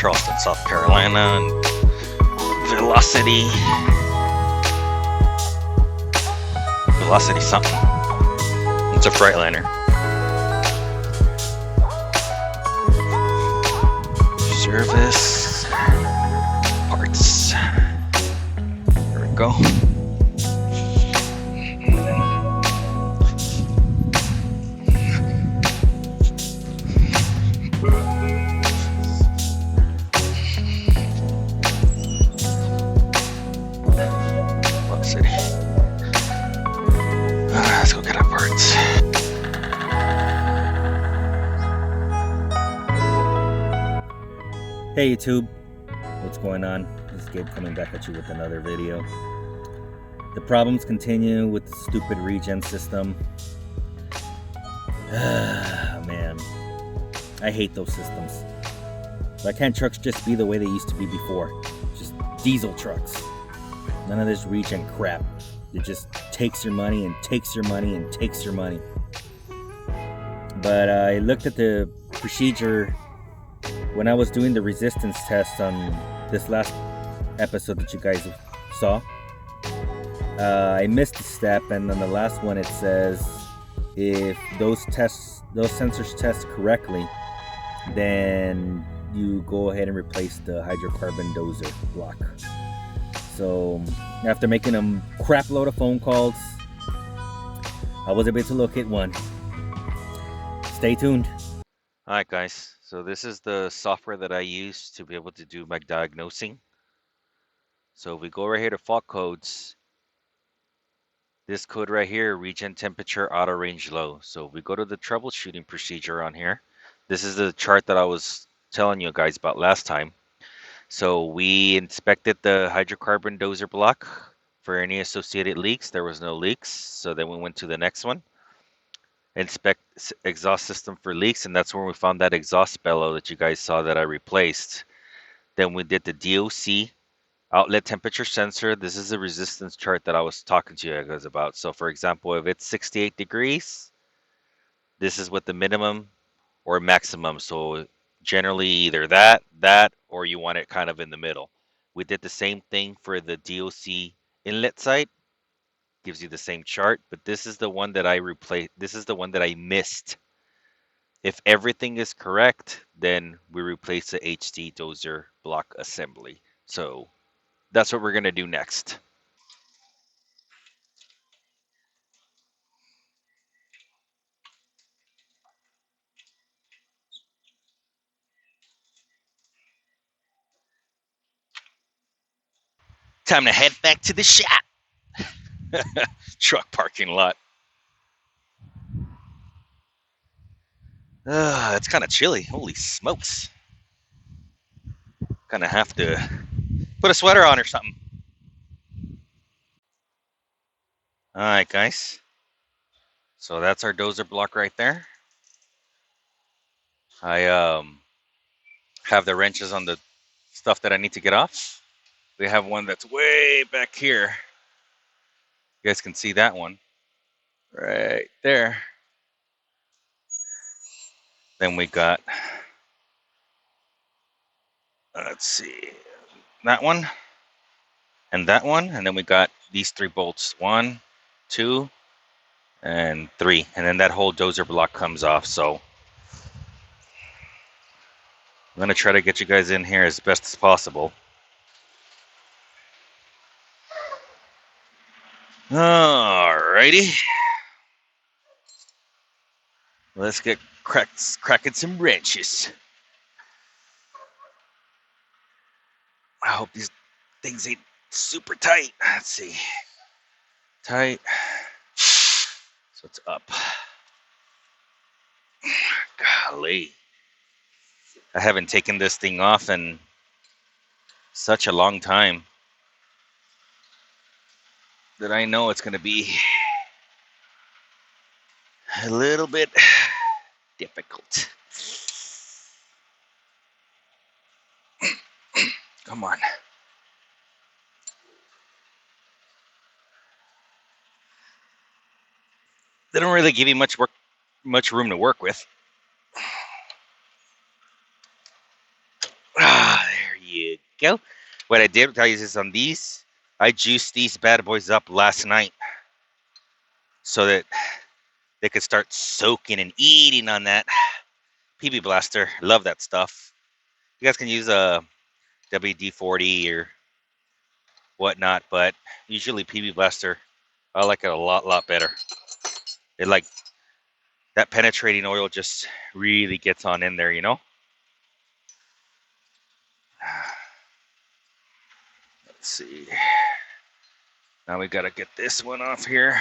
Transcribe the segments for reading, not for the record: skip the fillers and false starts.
Charleston, South Carolina, and Velocity something. It's a Freightliner. Service parts. There we go. Let's go get our parts. Hey YouTube, what's going on? This is Gabe coming back at you with another video. The problems continue with the stupid regen system. Man, I hate those systems. Why can't trucks just be the way they used to be before? Just diesel trucks. None of this regen crap. It just takes your money and takes your money and takes your money. But I looked at the procedure when I was doing the resistance test on this last episode that you guys saw. I missed a step, and on the last one it says if those sensors test correctly, then you go ahead and replace the hydrocarbon doser block. So after making a crap load of phone calls, I was able to locate one. Stay tuned. Alright guys, so this is the software that I use to be able to do my diagnosing. So if we go right here to fault codes, this code right here, regen temperature auto range low. So if we go to the troubleshooting procedure on here, this is the chart that I was telling you guys about last time. So we inspected the hydrocarbon doser block for any associated leaks. There was no leaks, so then we went to the next one. Inspect exhaust system for leaks, and that's where we found that exhaust bellow that you guys saw that I replaced. Then we did the DOC outlet temperature sensor. This is the resistance chart that I was talking to you guys about. So for example, if it's 68 degrees, this is what the minimum or maximum. So generally either that, or you want it kind of in the middle. We did the same thing for the DOC inlet side. Gives you the same chart, but this is the one that I replaced. This is the one that I missed. If everything is correct, then we replace the HD doser block assembly. So that's what we're gonna do next. Time to head back to the shop. Truck parking lot. It's kind of chilly. Holy smokes. Kind of have to put a sweater on or something. All right, guys. So that's our dozer block right there. I have the wrenches on the stuff that I need to get off. We have one that's way back here. You guys can see that one right there. Then we got, let's see, that one and that one. And then we got these 3 bolts, 1, 2, and 3. And then that whole dozer block comes off. So I'm going to try to get you guys in here as best as possible. Alrighty. Let's get cracking some wrenches. I hope these things ain't super tight. Let's see. Tight. So it's up. Golly. I haven't taken this thing off in such a long time that I know it's going to be a little bit difficult. Come on. They don't really give you much room to work with. you go. What I did, guys, is on these, I juiced these bad boys up last night so that they could start soaking and eating on that PB Blaster. Love that stuff. You guys can use a WD-40 or whatnot, but usually PB Blaster, I like it a lot better. It like that penetrating oil just really gets on in there, you know? Let's see. Now we gotta get this one off here.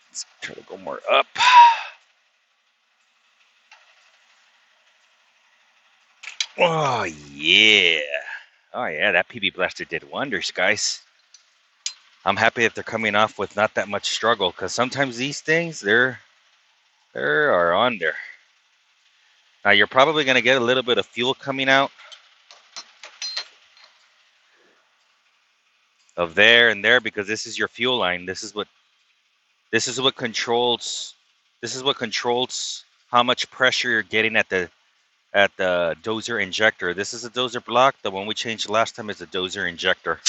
Let's try to go more up. Oh yeah. Oh yeah, that PB Blaster did wonders, guys. I'm happy that they're coming off with not that much struggle, because sometimes these things they are on there. Now you're probably gonna get a little bit of fuel coming out of there and there because this is your fuel line. This is what controls how much pressure you're getting at the dozer injector. This is a dozer block. The one we changed last time is a dozer injector.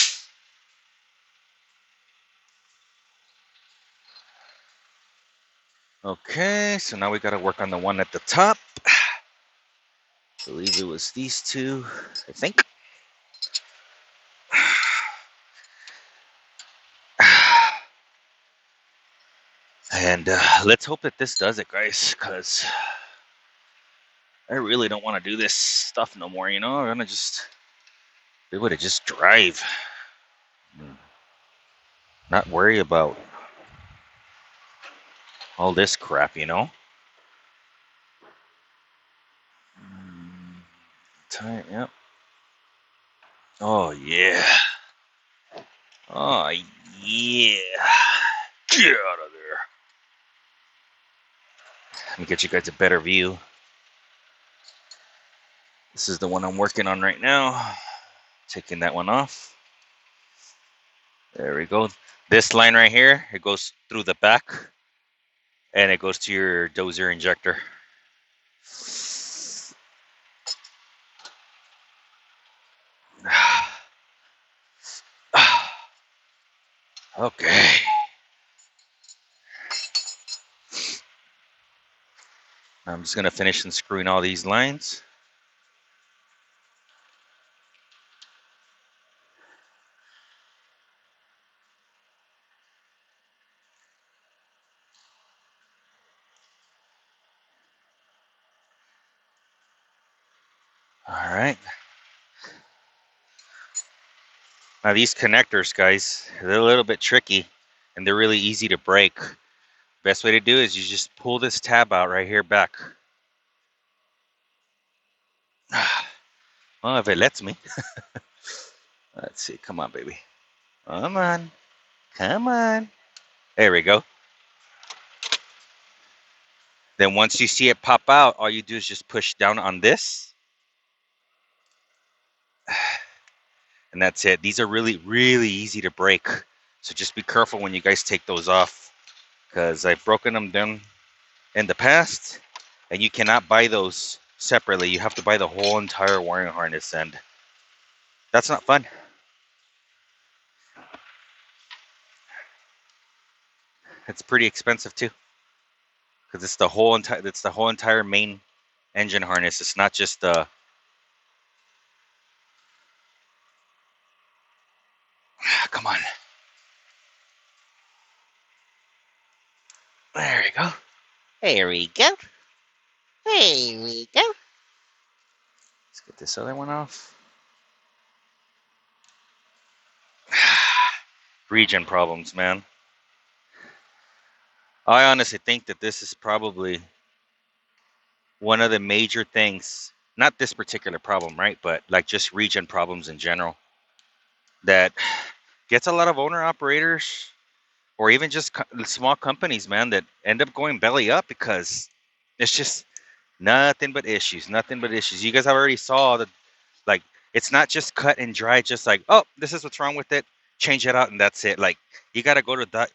Okay, so now we got to work on the one at the top. I believe it was these two, I think. And let's hope that this does it, guys, because I really don't want to do this stuff no more, you know? I'm going to just be able to just drive. Not worry about all this crap, you know? Tight, yep. Oh, yeah. Oh, yeah. Get out of there. Let me get you guys a better view. This is the one I'm working on right now. Taking that one off. There we go. This line right here, it goes through the back and it goes to your dozer injector. Okay. I'm just going to finish unscrewing all these lines. All right. Now these connectors, guys, they're a little bit tricky and they're really easy to break. Best way to do is you just pull this tab out right here back. Well, if it lets me. Let's see. Come on, baby. Come on. Come on. There we go. Then once you see it pop out, all you do is just push down on this. And that's it. These are really, really easy to break. So just be careful when you guys take those off. Because I've broken them down in the past. And you cannot buy those separately. You have to buy the whole entire wiring harness. And that's not fun. It's pretty expensive too. Because it's the whole entire main engine harness. It's not just the come on. There we go. There we go. There we go. Let's get this other one off. Regen problems, man. I honestly think that this is probably one of the major things, not this particular problem, right? But like just regen problems in general that gets a lot of owner operators or even just small companies, man, that end up going belly up because it's just nothing but issues, nothing but issues. You guys already saw that, like, it's not just cut and dry, just like, oh, this is what's wrong with it, change it out, and that's it. Like, you got to go to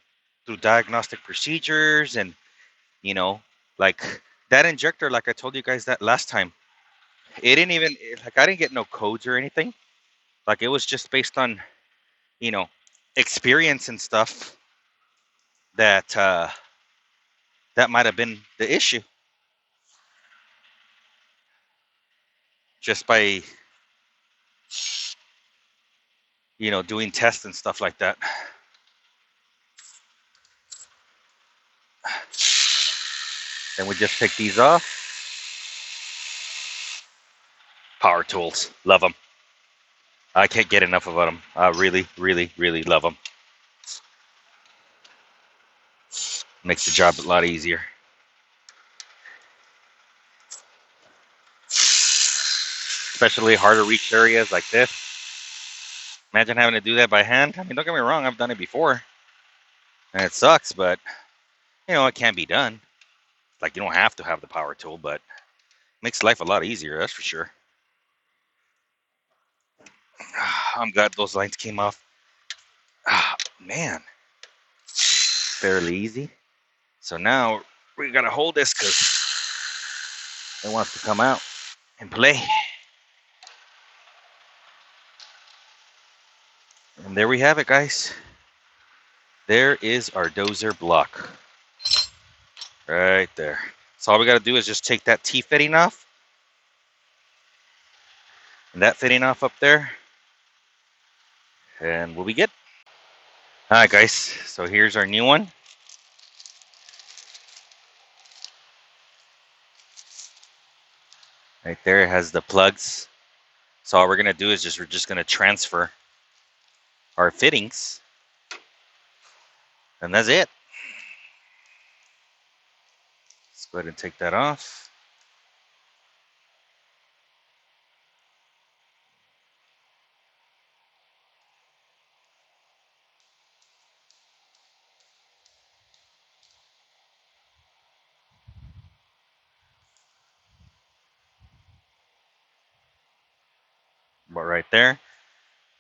through diagnostic procedures and, you know, like that injector, like I told you guys that last time, It didn't even like I didn't get no codes or anything. Like it was just based on, you know, experience and stuff that that might have been the issue. Just by, you know, doing tests and stuff like that. Then we just take these off. Power tools, love them. I can't get enough of them. I really, really, really love them. Makes the job a lot easier. Especially harder reach areas like this. Imagine having to do that by hand. I mean, don't get me wrong, I've done it before. And it sucks, but, you know, it can be done. Like, you don't have to have the power tool, but it makes life a lot easier, that's for sure. I'm glad those lines came off. Man. Fairly easy. So now we gotta hold this because it wants to come out and play. And there we have it, guys. There is our dozer block. Right there. So all we gotta do is just take that T fitting off. And that fitting off up there. And we'll be good. Alright guys, so here's our new one. Right there it has the plugs. So all we're gonna do is we're just gonna transfer our fittings. And that's it. Let's go ahead and take that off. But right there.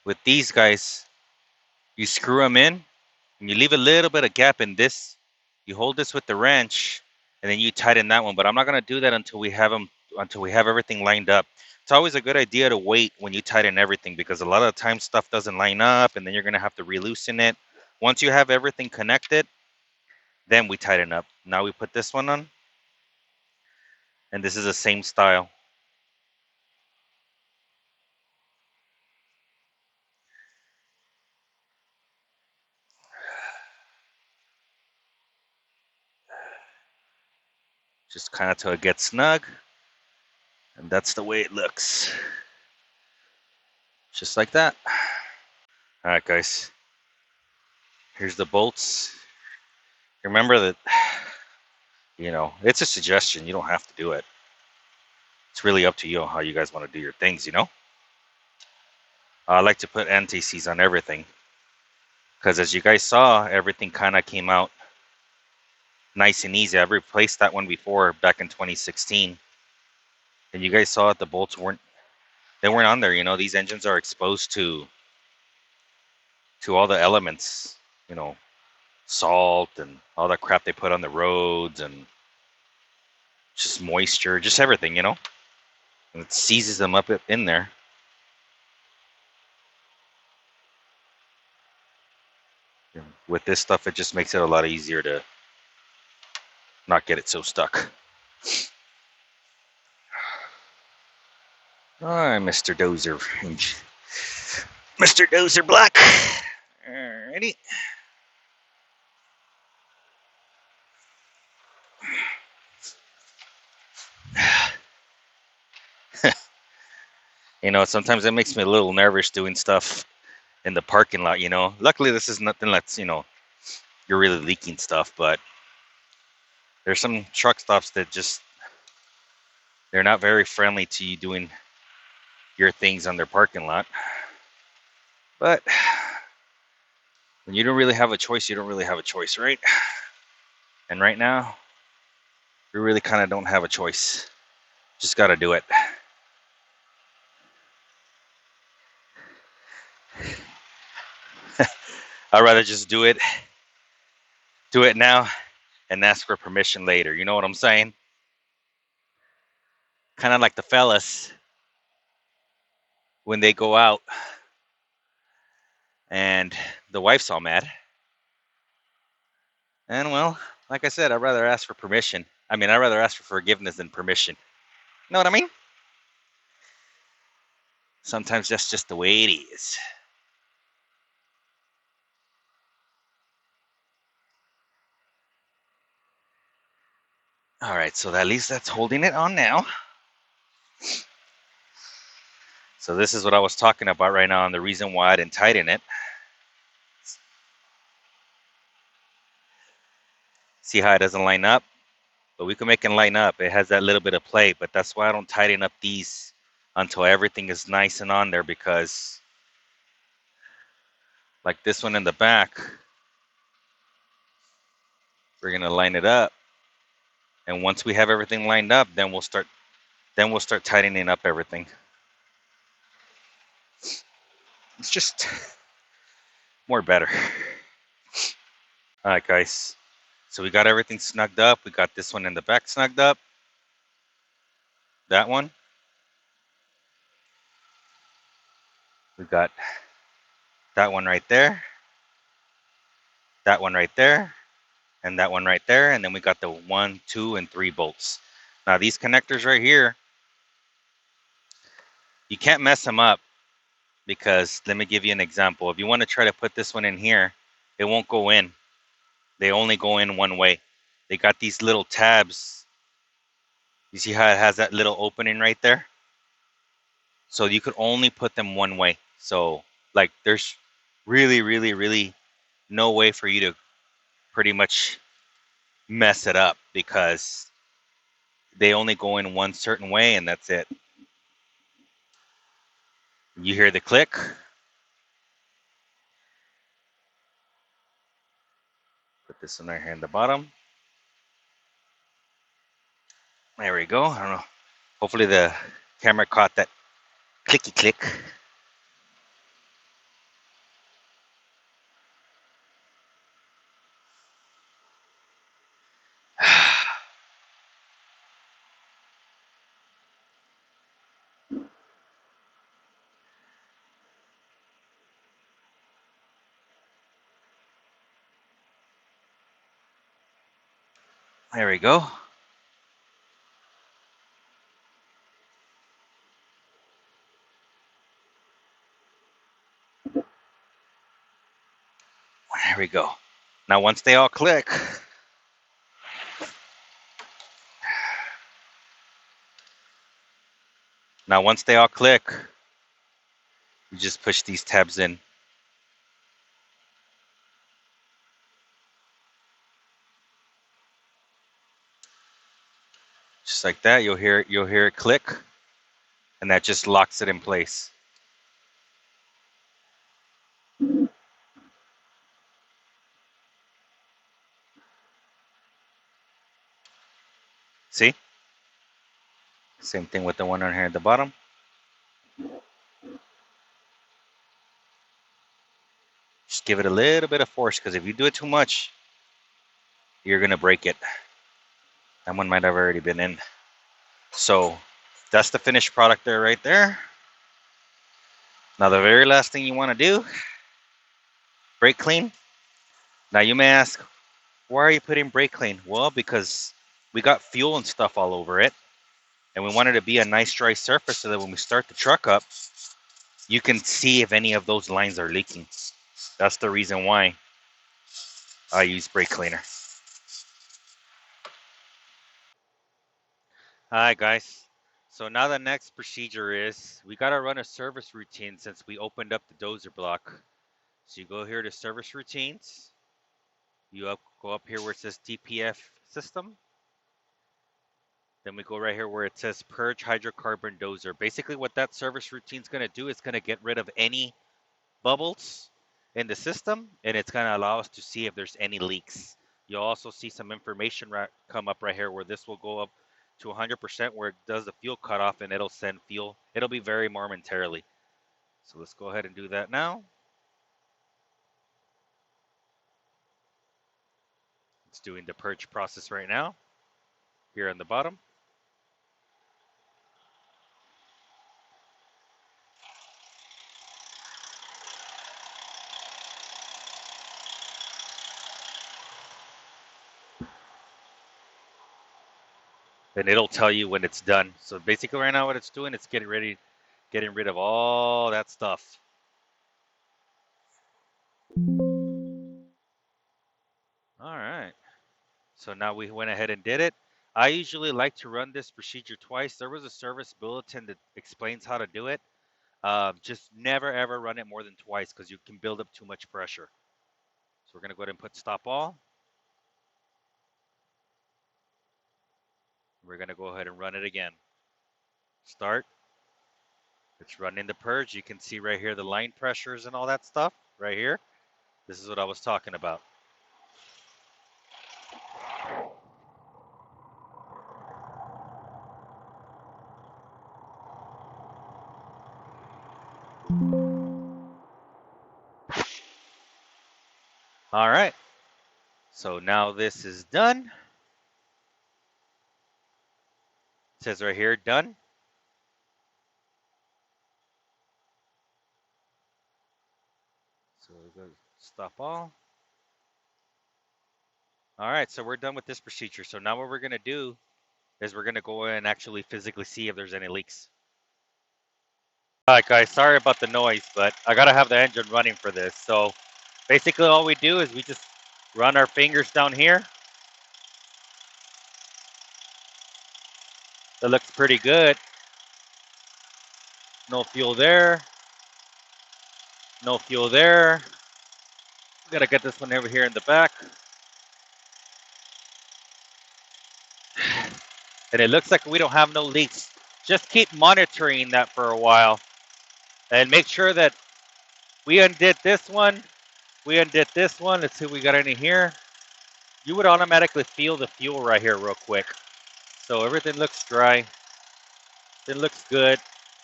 With these guys, you screw them in and you leave a little bit of gap in this. You hold this with the wrench and then you tighten that one. But I'm not gonna do that until we have everything lined up. It's always a good idea to wait when you tighten everything because a lot of the time stuff doesn't line up and then you're gonna have to re-loosen it. Once you have everything connected, then we tighten up. Now we put this one on, and this is the same style. Just kind of till it gets snug, and that's the way it looks. Just like that. All right, guys. Here's the bolts. Remember that, you know, it's a suggestion. You don't have to do it. It's really up to you on how you guys want to do your things, you know? I like to put anti-seize on everything. Because as you guys saw, everything kind of came out nice and easy. I've replaced that one before back in 2016. And you guys saw that the bolts weren't on there. You know, these engines are exposed to all the elements, you know, salt and all that crap they put on the roads and just moisture, just everything, you know? And it seizes them up in there. With this stuff, it just makes it a lot easier to not get it so stuck. Alright, Mr. Dozer. Mr. Dozer Black. Alrighty. You know, sometimes it makes me a little nervous doing stuff in the parking lot, you know. Luckily, this is nothing that's, you know, you're really leaking stuff, but there's some truck stops that just, they're not very friendly to you doing your things on their parking lot. But when you don't really have a choice, you don't really have a choice, right? And right now, we really kind of don't have a choice. Just got to do it. I'd rather just do it now and ask for permission later. You know what I'm saying? Kind of like the fellas when they go out and the wife's all mad. And well, like I said, I'd rather ask for permission. I mean, I'd rather ask for forgiveness than permission. You know what I mean? Sometimes that's just the way it is. All right, so at least that's holding it on now. So this is what I was talking about right now and the reason why I didn't tighten it. See how it doesn't line up? But we can make it line up. It has that little bit of play, but that's why I don't tighten up these until everything is nice and on there, because like this one in the back, we're gonna line it up. And once we have everything lined up, then we'll start tightening up everything. It's just more better. All right, guys. So we got everything snugged up. We got this one in the back snugged up. That one. We got that one right there. That one right there. And that one right there. And then we got the 1, 2, and 3 bolts. Now these connectors right here, you can't mess them up, because let me give you an example. If you want to try to put this one in here, it won't go in. They only go in one way. They got these little tabs. You see how it has that little opening right there? So you could only put them one way. So like there's really, really, really no way for you to pretty much mess it up, because they only go in one certain way and that's it. You hear the click. Put this one right here in the bottom. There we go. I don't know. Hopefully the camera caught that clicky click. There we go. There we go. Now once they all click, you just push these tabs in. Just like that, you'll hear it click, and that just locks it in place. See? Same thing with the one on here at the bottom. Just give it a little bit of force, because if you do it too much, you're gonna break it. That one might have already been in. So that's the finished product there, right there. Now the very last thing you want to do, brake clean. Now you may ask, why are you putting brake clean? Well, because we got fuel and stuff all over it, and we want it to be a nice dry surface so that when we start the truck up, you can see if any of those lines are leaking. That's the reason why I use brake cleaner. Hi guys. So now the next procedure is we got to run a service routine since we opened up the dozer block. So you go here to service routines. You go up here where it says DPF system. Then we go right here where it says purge hydrocarbon dozer. Basically what that service routine is going to do is going to get rid of any bubbles in the system, and it's going to allow us to see if there's any leaks. You'll also see some information come up right here where this will go up to 100% where it does the fuel cutoff, and it'll send fuel. It'll be very momentarily. So let's go ahead and do that now. It's doing the purge process right now here on the bottom. and it'll tell you when it's done. So basically right now what it's doing, it's getting rid of all that stuff. All right. So now we went ahead and did it. I usually like to run this procedure twice. There was a service bulletin that explains how to do it. Just never ever run it more than twice because you can build up too much pressure. So we're gonna go ahead and put stop all. We're gonna go ahead and run it again. Start. It's running the purge. You can see right here the line pressures and all that stuff right here. This is what I was talking about. All right. So now this is done. It says right here, done. So we go stop all. All right, so we're done with this procedure. So now what we're gonna do is we're gonna go in and actually physically see if there's any leaks. All right, guys, sorry about the noise, but I gotta have the engine running for this. So basically all we do is we just run our fingers down here. That looks pretty good. No fuel there. No fuel there. We gotta get this one over here in the back. And it looks like we don't have no leaks. Just keep monitoring that for a while and make sure that we undid this one. We undid this one. Let's see if we got any here. You would automatically feel the fuel right here real quick. So everything looks dry. It looks good.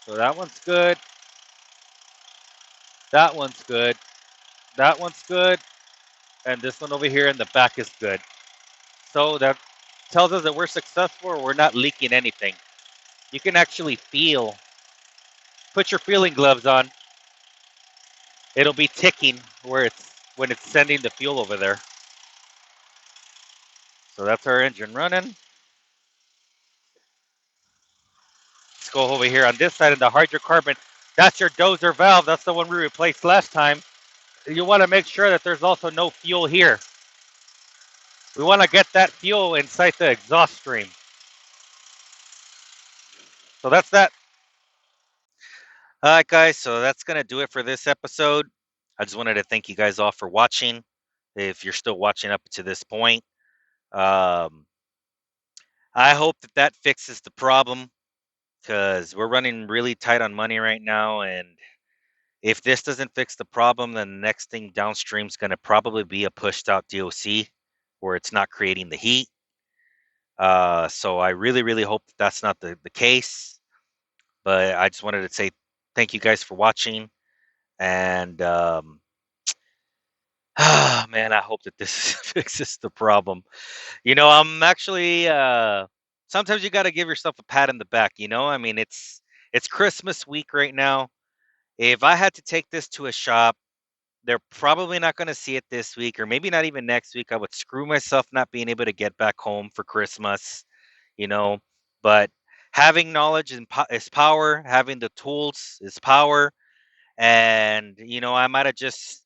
So that one's good. That one's good. That one's good. And this one over here in the back is good. So that tells us that we're successful or we're not leaking anything. You can actually feel. Put your feeling gloves on. It'll be ticking where it's when it's sending the fuel over there. So that's our engine running. Let's go over here on this side of the hydrocarbon. That's your dozer valve. That's the one we replaced last time. You want to make sure that there's also no fuel here. We want to get that fuel inside the exhaust stream. So that's that. All right, guys. So that's going to do it for this episode. I just wanted to thank you guys all for watching. If you're still watching up to this point, um, I hope that that fixes the problem because we're running really tight on money right now. And if this doesn't fix the problem, then the next thing downstream is going to probably be a pushed out DOC where it's not creating the heat. So I really, really hope that that's not the case. But I just wanted to say thank you guys for watching. And man, I hope that this fixes the problem. I'm actually sometimes you got to give yourself a pat in the back. I mean, it's Christmas week right now. If I had to take this to a shop, they're probably not going to see it this week or maybe not even next week. I would screw myself not being able to get back home for Christmas, you know. But having knowledge is power, having the tools is power. And, I might have just,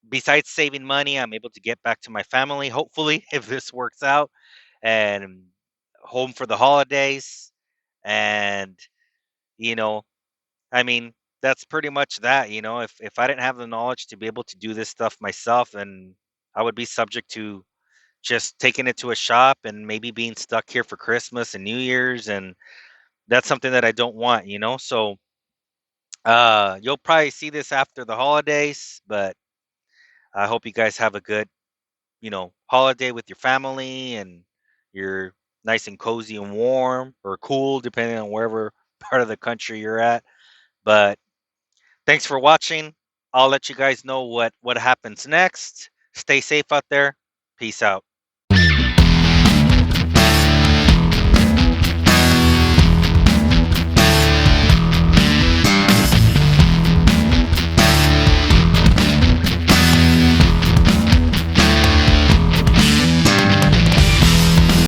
besides saving money, I'm able to get back to my family, hopefully, if this works out, and home for the holidays. And, you know, I mean, that's pretty much that, if I didn't have the knowledge to be able to do this stuff myself, then I would be subject to just taking it to a shop and maybe being stuck here for Christmas and New Year's, and that's something that I don't want. So you'll probably see this after the holidays, but I hope you guys have a good, holiday with your family and you're nice and cozy and warm or cool, depending on wherever part of the country you're at. But thanks for watching. I'll let you guys know what happens next. Stay safe out there. Peace out.